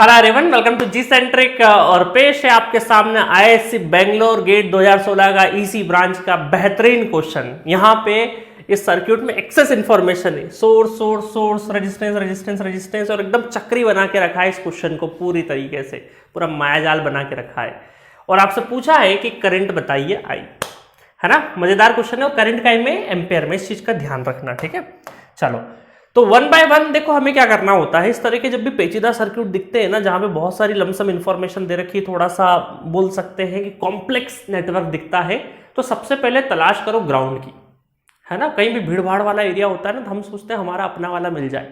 Hello everyone, welcome to G centric. और पेश है आपके सामने आईआईएससी बेंगलोर गेट 2016 का ईसी ब्रांच का बेहतरीन क्वेश्चन। यहाँ पे इस सर्किट में एक्सेस इंफॉर्मेशन है, source source source, resistance resistance resistance, और एकदम चक्री बना के रखा है इस क्वेश्चन को, पूरी तरीके से पूरा मायाजाल बना के रखा है। और आपसे पूछा है कि करंट बताइए आई, है ना। मजेदार क्वेश्चन है और करंट का में एम्पेयर में, इस चीज का ध्यान रखना, ठीक है। चलो तो वन बाय वन देखो हमें क्या करना होता है। इस तरह के जब भी पेचीदा सर्किट दिखते हैं ना, जहां पे बहुत सारी लमसम इंफॉर्मेशन दे रखी है, थोड़ा सा बोल सकते हैं कि कॉम्प्लेक्स नेटवर्क दिखता है, तो सबसे पहले तलाश करो ग्राउंड की, है ना। कहीं भी भीड़ भाड़ वाला एरिया होता है ना, तो हम सोचते हैं हमारा अपना वाला मिल जाए।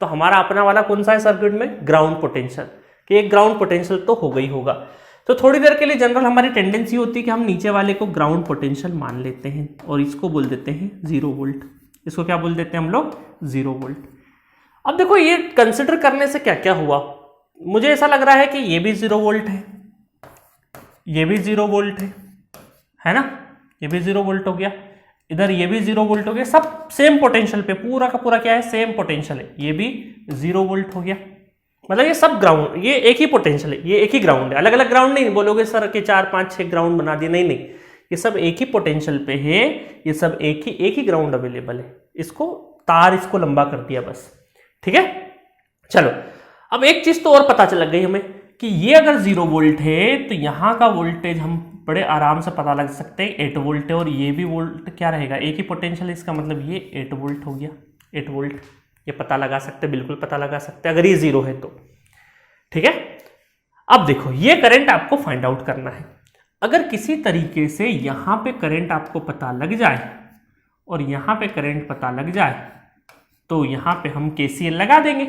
तो हमारा अपना वाला कौन सा है सर्किट में? ग्राउंड पोटेंशियल, कि एक ग्राउंड पोटेंशियल तो हो गई होगा। तो थोड़ी देर के लिए जनरल हमारी टेंडेंसी होती है कि हम नीचे वाले को ग्राउंड पोटेंशियल मान लेते हैं और इसको बोल देते हैं 0 वोल्ट। इसको क्या बोल देते हैं हम लोग? 0 वोल्ट। अब देखो ये कंसिडर करने से क्या क्या हुआ, मुझे ऐसा लग रहा है कि ये भी 0 वोल्ट है, ये भी 0 वोल्ट है ना, ये भी 0 वोल्ट हो गया, इधर ये भी 0 वोल्ट हो गया, सब सेम पोटेंशियल पे, पूरा का पूरा क्या है? सेम पोटेंशियल है। ये भी 0 वोल्ट हो गया, मतलब ये सब ग्राउंड, ये एक ही पोटेंशियल है, ये एक ही ग्राउंड है। अलग अलग ग्राउंड नहीं बोलोगे सर के 4 5 6 ग्राउंड बना दिए, नहीं नहीं, ये सब एक ही पोटेंशियल पे है, ये सब एक ही ग्राउंड अवेलेबल है। इसको तार इसको लंबा कर दिया बस, ठीक है। चलो अब एक चीज तो और पता चल गई हमें कि ये अगर 0 वोल्ट है तो यहां का वोल्टेज हम बड़े आराम से पता लग सकते हैं 8 वोल्ट है, और ये भी वोल्ट क्या रहेगा? एक ही पोटेंशियल, इसका मतलब ये 8 वोल्ट हो गया। 8 वोल्ट ये पता लगा सकते, बिल्कुल पता लगा सकते अगर ये 0 है तो, ठीक है। अब देखो ये करंट आपको फाइंड आउट करना है। अगर किसी तरीके से यहां पे करंट आपको पता लग जाए और यहां पे करंट पता लग जाए, तो यहां पे हम केसीएल लगा देंगे,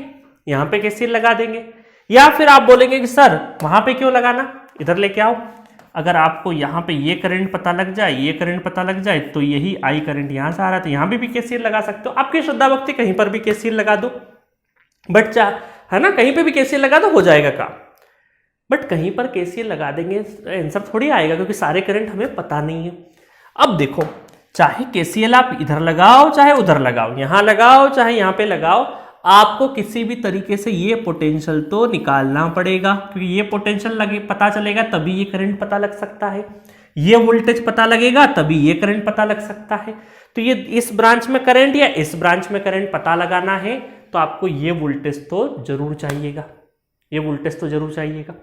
यहां पे केसीएल लगा देंगे। या फिर आप बोलेंगे कि सर वहां पे क्यों लगाना, इधर लेके आओ। अगर आपको यहां पे ये करंट पता लग जाए, ये करंट पता लग जाए, तो यही आई करंट यहां से आ रहा है, तो यहां भी केसीएल लगा सकते हो। आपकी श्रद्धा भक्ति, कहीं पर भी केसीएल लगा दो, बट है ना, कहीं पे भी केसीएल लगा दो, हो जाएगा काम। बट कहीं पर केसीएल लगा देंगे आंसर थोड़ी आएगा, क्योंकि सारे करंट हमें पता नहीं है। अब देखो, चाहे केसीएल आप इधर लगाओ चाहे उधर लगाओ, यहां लगाओ चाहे यहां पे लगाओ, आपको किसी भी तरीके से ये पोटेंशियल तो निकालना पड़ेगा, क्योंकि ये पोटेंशियल लगे पता चलेगा तभी ये करंट पता लग सकता है, ये वोल्टेज पता लगेगा तभी ये करंट पता लग सकता है। तो ये इस ब्रांच में करंट या इस ब्रांच में करंट पता लगाना है, तो आपको ये वोल्टेज तो जरूर चाहिएगा, ये वोल्टेज तो जरूर चाहिएगा।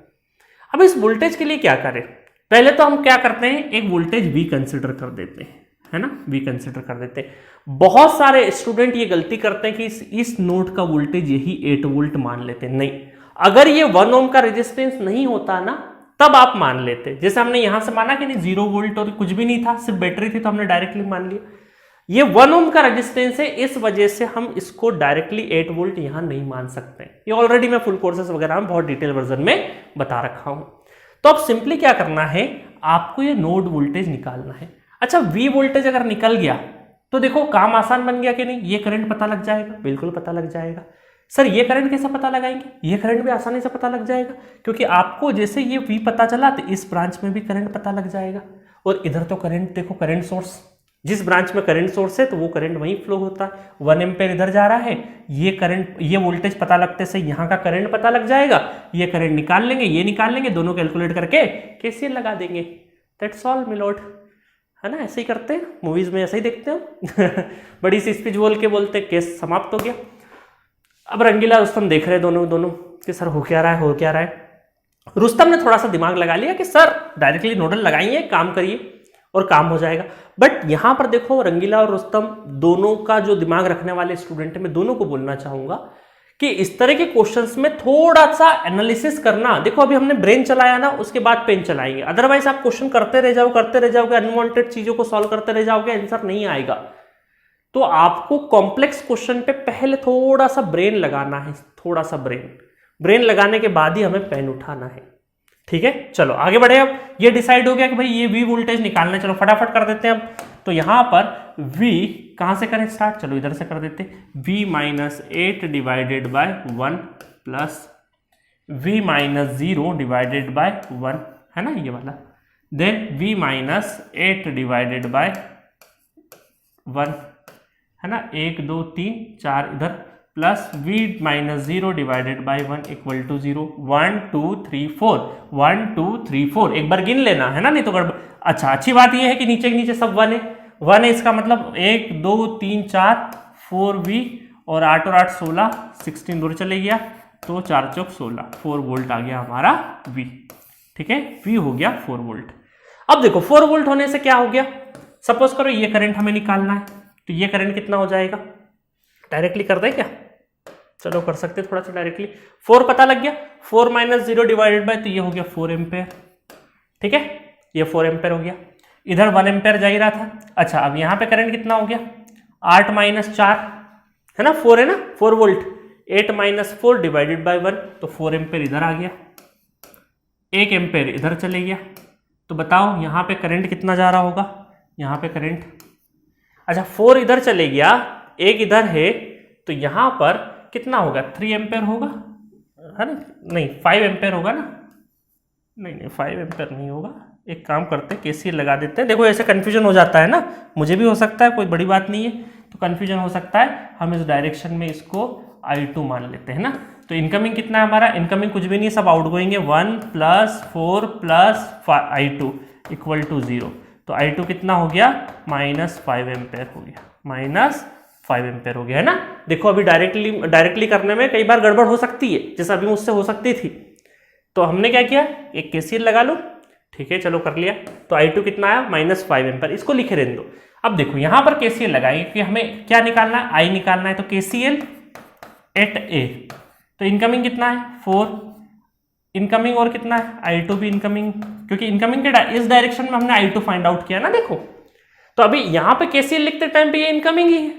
अब इस वोल्टेज के लिए क्या करें? पहले तो हम क्या करते हैं, एक वोल्टेज V कंसिडर कर देते हैं, है ना, V कंसिडर कर देते हैं। बहुत सारे स्टूडेंट ये गलती करते हैं कि इस नोड का वोल्टेज यही 8 वोल्ट मान लेते हैं। नहीं, अगर ये 1 ओम का रेजिस्टेंस नहीं होता ना, तब आप मान लेते। जैसे हमने यहां से माना कि नहीं 0 वोल्ट और कुछ भी नहीं था, सिर्फ बैटरी थी, तो हमने डायरेक्टली मान लिया। ये 1 ओम का रेजिस्टेंस है, इस वजह से हम इसको डायरेक्टली 8 वोल्ट यहां नहीं मान सकते। ये ऑलरेडी मैं फुल कोर्सेस वगैरह में बहुत डिटेल वर्जन में बता रखा हूं। तो अब सिंपली क्या करना है, आपको ये नोड वोल्टेज निकालना है। अच्छा, V वोल्टेज अगर निकल गया तो देखो काम आसान बन गया कि नहीं, ये करंट पता लग जाएगा, बिल्कुल पता लग जाएगा। सर ये करंट कैसे पता लगाएंगे? ये करंट भी आसानी से पता लग जाएगा, क्योंकि आपको जैसे ये V पता चला तो इस ब्रांच में भी करंट पता लग जाएगा। और इधर तो करंट देखो, करंट सोर्स, जिस ब्रांच में करंट सोर्स है तो वो करंट वहीं फ्लो होता है। 1 एम्पेयर इधर जा रहा है, ये करंट, ये वोल्टेज पता लगते से यहाँ का करंट पता लग जाएगा। ये करंट निकाल लेंगे, ये निकाल लेंगे, दोनों कैलकुलेट करके केसीएल लगा देंगे। दैट्स ऑल मिलोट, है ना। ऐसे ही करते हैं, मूवीज में ऐसे ही देखते हैं बड़ी सी स्पीच बोल के बोलते केस समाप्त हो गया। अब रंगीला रुस्तम देख रहे दोनों कि सर हो क्या रहा है, हो क्या रहा है। रुस्तम ने थोड़ा सा दिमाग लगा लिया कि सर डायरेक्टली नोडल लगाइए, काम करिए और काम हो जाएगा। बट यहां पर देखो, रंगीला और रुस्तम दोनों का जो दिमाग रखने वाले स्टूडेंट है, मैं दोनों को बोलना चाहूंगा कि इस तरह के क्वेश्चंस में थोड़ा सा एनालिसिस करना। देखो अभी हमने ब्रेन चलाया ना, उसके बाद पेन चलाएंगे, अदरवाइज आप क्वेश्चन करते रह जाओगे, अनवांटेड चीजों को सॉल्व करते रह जाओगे, आंसर नहीं आएगा। तो आपको कॉम्प्लेक्स क्वेश्चन पे पहले थोड़ा सा ब्रेन लगाना है, थोड़ा सा ब्रेन लगाने के बाद ही हमें पेन उठाना है, ठीक है। चलो आगे बढ़े। अब ये डिसाइड हो गया कि भाई ये V वोल्टेज निकालना है, चलो फटाफट कर देते हैं। अब तो यहां पर V कहां से करें स्टार्ट, चलो इधर से कर देते हैं। V minus 8 divided by 1 plus V minus 0 divided by 1, है ना ये वाला। Then V minus 8 divided by 1, है ना, 1 2 3 4 इधर, plus v minus 0 divided by 1 equal to 0। 1 2 3 4 1 2 3 4 एक बार गिन लेना है ना, नहीं तो गड़बड़। अच्छा, अच्छी बात यह है कि नीचे के नीचे सब 1 है। 1 है, इसका मतलब 1 2 3 4 4v और 8 और 8 16, 16 दूर चले गया तो 4 चौक 16, 4 वोल्ट आ गया हमारा v। ठीक है, v हो गया 4 वोल्ट। अब देखो 4 वोल्ट होने से क्या हो गया, सपोज करो ये करंट हमें निकालना है, तो ये करंट कितना हो जाएगा, डायरेक्टली कर दे क्या, चलो कर सकते थोड़ा सा डायरेक्टली। 4 पता लग गया, 4 माइनस 0 डिवाइडेड बाय, तो ये हो गया 4 एम्पेयर। ठीक है, ये 4 एम्पेयर हो गया, इधर 1 एम्पेयर जा ही रहा था। अच्छा, अब यहाँ पे करंट कितना हो गया, 8 माइनस 4 है ना, 4 है ना, 4 वोल्ट, 8 माइनस 4 डिवाइडेड बाई 1, तो 4 एम्पेयर इधर आ गया, 1 एम्पेयर इधर चले गया। तो बताओ यहाँ पे करंट कितना जा रहा होगा, यहाँ पे करंट, अच्छा 4 इधर चले गया, 1 इधर है, तो यहाँ पर कितना होगा, 3 एम्पेयर होगा है ना, नहीं 5 एम्पेयर होगा ना, नहीं 5 एम्पेयर नहीं होगा। एक काम करते हैं, केसीएल लगा देते हैं। देखो ऐसे कन्फ्यूजन हो जाता है ना, मुझे भी हो सकता है, कोई बड़ी बात नहीं है, तो कन्फ्यूजन हो सकता है। हम इस डायरेक्शन में इसको I2 मान लेते हैं ना। तो इनकमिंग कितना है हमारा, इनकमिंग कुछ भी नहीं, सब आउटगोइंग है, 1 plus 4 plus I2 equal to 0। तो I2 कितना हो गया, माइनस 5 एम्पेयर हो गया, माइनस 5 एम्पेयर हो गया है ना। देखो अभी डायरेक्टली करने में कई बार गड़बड़ हो सकती है, जैसे अभी मुझसे हो सकती थी, तो हमने क्या किया, एक केसीएल लगा लो। ठीक है, चलो कर लिया, तो I2 कितना आया, माइनस 5 एम्पेयर, इसको लिखे रहने दो। अब देखो यहाँ पर केसीएल लगाएंगे कि हमें क्या निकालना है, I निकालना है, तो केसीएल एट ए, तो इनकमिंग कितना है 4, इनकमिंग और कितना है I2 भी इनकमिंग, क्योंकि इनकमिंग के इस डायरेक्शन में हमने I2 फाइंड आउट किया ना। देखो तो अभी यहाँ पे केसीएल लिखते टाइम पे ये इनकमिंग ही है।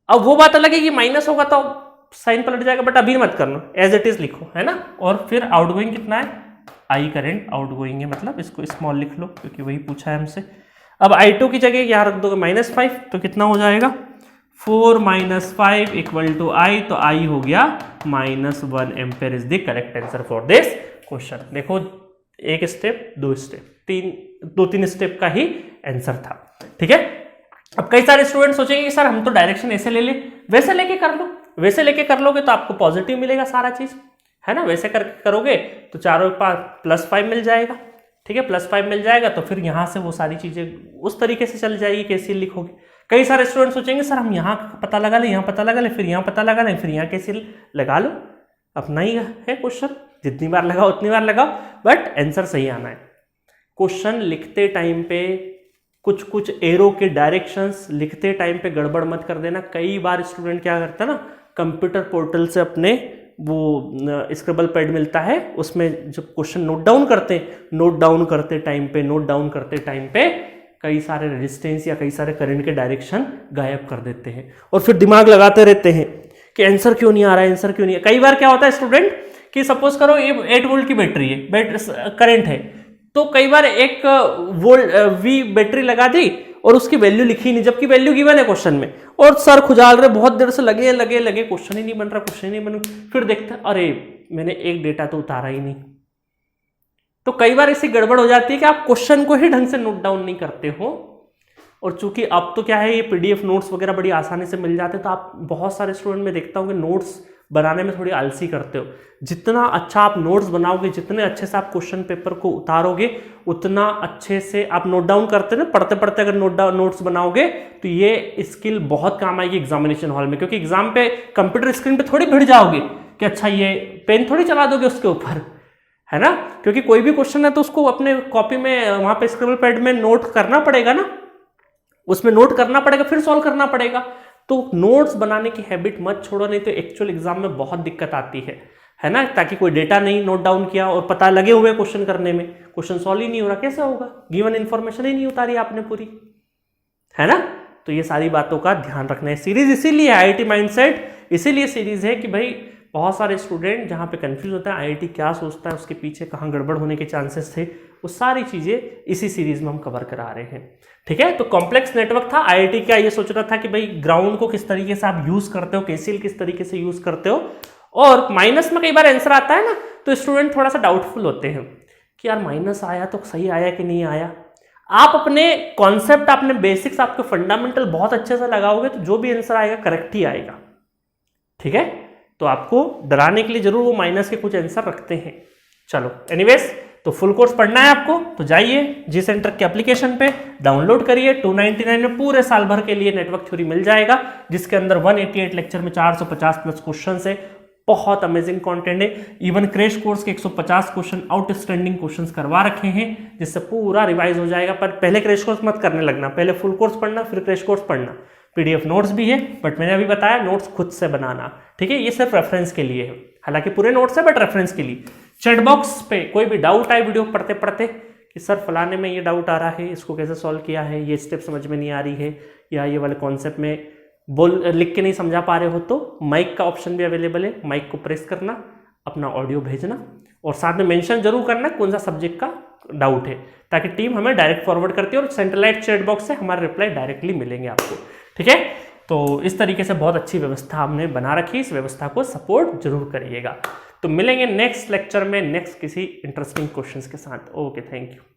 अब वो बात अलग है कि माइनस होगा तो साइन पलट जाएगा, बट अभी मत करना, एज इट इज लिखो है ना। और फिर आउटगोइंग कितना है, I करंट आउटगोइंग है, मतलब इसको स्मॉल लिख लो क्योंकि वही पूछा है हमसे। अब I2 की जगह यहाँ रख दोगे माइनस 5, तो कितना हो जाएगा, 4 माइनस 5 इक्वल टू I, तो I हो गया minus 1 ampere is the correct answer for this question. देखो एक स्टेप, 2 स्टेप, 2-3 स्टेप का ही आंसर था। ठीक है, अब कई सारे स्टूडेंट सोचेंगे कि सर हम तो डायरेक्शन ऐसे ले ले, वैसे लेके कर लो, वैसे लेके कर लोगे तो आपको पॉजिटिव मिलेगा सारा चीज है ना, वैसे करोगे तो चारों पास प्लस 5 मिल जाएगा। ठीक है, प्लस 5 मिल जाएगा तो फिर यहाँ से वो सारी चीजें उस तरीके से चल जाएगी, केसीएल लिखोगे। कई सारे स्टूडेंट सोचेंगे सर हम यहाँ पता लगा ले, यहाँ पता लगा ले, फिर यहाँ पता लगा ले, फिर यहाँ केसीएल लगा लो, अपना ही है क्वेश्चन, जितनी बार लगाओ उतनी बार लगाओ, बट आंसर सही आना है। क्वेश्चन लिखते टाइम पे कुछ एरो के डायरेक्शंस लिखते टाइम पे गड़बड़ मत कर देना। कई बार स्टूडेंट क्या करता है ना, कंप्यूटर पोर्टल से अपने वो स्क्रिबल पैड मिलता है, उसमें जब क्वेश्चन नोट डाउन करते टाइम पे कई सारे रेजिस्टेंस या कई सारे करंट के डायरेक्शन गायब कर देते हैं, और फिर दिमाग लगाते रहते हैं कि आंसर क्यों नहीं आ रहा है, आंसर क्यों नहीं है। कई बार क्या होता है स्टूडेंट कि सपोज करो ये 8 वोल्ट की बैटरी है, करंट है, तो कई बार एक वोल्ट वी बैटरी लगा दी और उसकी वैल्यू लिखी नहीं, जबकि वैल्यू गिवन है क्वेश्चन में, और सर खुजाल रहे बहुत देर से लगे क्वेश्चन ही नहीं बन रहा, फिर देखते अरे मैंने एक डेटा तो उतारा ही नहीं। तो कई बार ऐसी गड़बड़ हो जाती है कि आप क्वेश्चन को ही ढंग से नोट डाउन नहीं करते हो, और चूंकि अब तो क्या है ये पीडीएफ नोट्स वगैरह बड़ी आसानी से मिल जाते हैं, तो आप बहुत सारे स्टूडेंट में देखता हूँ कि नोट्स बनाने में थोड़ी आलसी करते हो। जितना अच्छा आप नोट्स बनाओगे, जितने अच्छे से आप क्वेश्चन पेपर को उतारोगे, उतना अच्छे से आप नोट डाउन करते ना, पढ़ते पढ़ते अगर नोट्स बनाओगे तो ये स्किल बहुत काम आएगी एग्जामिनेशन हॉल में, क्योंकि एग्जाम पे कंप्यूटर स्क्रीन पे थोड़ी भिड़ जाओगे कि अच्छा ये पेन थोड़ी चला दोगे उसके ऊपर, है ना, क्योंकि कोई भी क्वेश्चन है तो उसको अपने कॉपी में वहां पे स्क्रिबल पैड में नोट करना पड़ेगा ना, उसमें नोट करना पड़ेगा, फिर सॉल्व करना पड़ेगा। तो नोट्स बनाने की हैबिट मत छोड़ो, नहीं तो एक्चुअल एग्जाम में बहुत दिक्कत आती है ना, ताकि कोई डेटा नहीं नोट डाउन किया और पता लगे हुए क्वेश्चन करने में, क्वेश्चन सॉल्व ही नहीं हो रहा, कैसे होगा, गिवन इन्फॉर्मेशन ही नहीं उतारी आपने पूरी, है ना। तो ये सारी बातों का ध्यान रखना है। सीरीज इसीलिए IIT माइंडसेट इसीलिए सीरीज है कि भाई बहुत सारे स्टूडेंट जहाँ पे कंफ्यूज होता है IIT क्या सोचता है, उसके पीछे कहाँ गड़बड़ होने के चांसेस थे, वो सारी चीजें इसी सीरीज में हम कवर करा रहे हैं। ठीक है, तो कॉम्प्लेक्स नेटवर्क था। IIT क्या ये सोच रहा था कि भाई ग्राउंड को किस तरीके से आप यूज करते हो, केसीएल किस तरीके से यूज करते हो, और माइनस में कई बार आंसर आता है ना, तो स्टूडेंट थोड़ा सा डाउटफुल होते हैं कि यार माइनस आया तो सही आया कि नहीं आया। आप अपने कॉन्सेप्ट, आपने बेसिक्स, आपके फंडामेंटल बहुत अच्छे से लगाओगे तो जो भी आंसर आएगा करेक्ट ही आएगा, ठीक है, तो आपको डराने के लिए जरूर वो माइनस के कुछ आंसर रखते हैं। चलो एनीवेज, तो फुल कोर्स पढ़ना है आपको तो जाइए जी सेंटर के एप्लीकेशन पे डाउनलोड करिए। 299 में पूरे साल भर के लिए नेटवर्क थ्योरी मिल जाएगा, जिसके अंदर 188 लेक्चर में 450 प्लस क्वेश्चन है। बहुत अमेजिंग कंटेंट है। इवन क्रैश कोर्स के 150 क्वेश्चन आउटस्टैंडिंग क्वेश्चंस करवा रखे हैं, जिससे पूरा रिवाइज हो जाएगा। पर पहले क्रैश कोर्स मत करने लगना, पहले फुल कोर्स पढ़ना फिर क्रैश कोर्स पढ़ना। पीडीएफ नोट्स भी है, बट मैंने अभी बताया नोट्स खुद से बनाना, ठीक है, ये सिर्फ रेफरेंस के लिए है। हालांकि पूरे नोट्स है बट रेफरेंस के लिए। चैट बॉक्स पे कोई भी डाउट आए वीडियो पढ़ते पढ़ते कि सर फलाने में ये डाउट आ रहा है, इसको कैसे सॉल्व किया है, ये स्टेप समझ में नहीं आ रही है, या ये वाले कॉन्सेप्ट में लिख के नहीं समझा पा रहे हो, तो माइक का ऑप्शन भी अवेलेबल है। माइक को प्रेस करना, अपना ऑडियो भेजना और साथ में मेंशन जरूर करना कौन सा सब्जेक्ट का डाउट है, ताकि टीम हमें डायरेक्ट फॉरवर्ड करती है और सेंट्रलाइज्ड चैट बॉक्स से हमारे रिप्लाई डायरेक्टली मिलेंगे आपको, ठीक है। तो इस तरीके से बहुत अच्छी व्यवस्था हमने बना रखी, इस व्यवस्था को सपोर्ट जरूर करिएगा। तो मिलेंगे नेक्स्ट लेक्चर में नेक्स्ट किसी इंटरेस्टिंग क्वेश्चंस के साथ। Okay, thank you.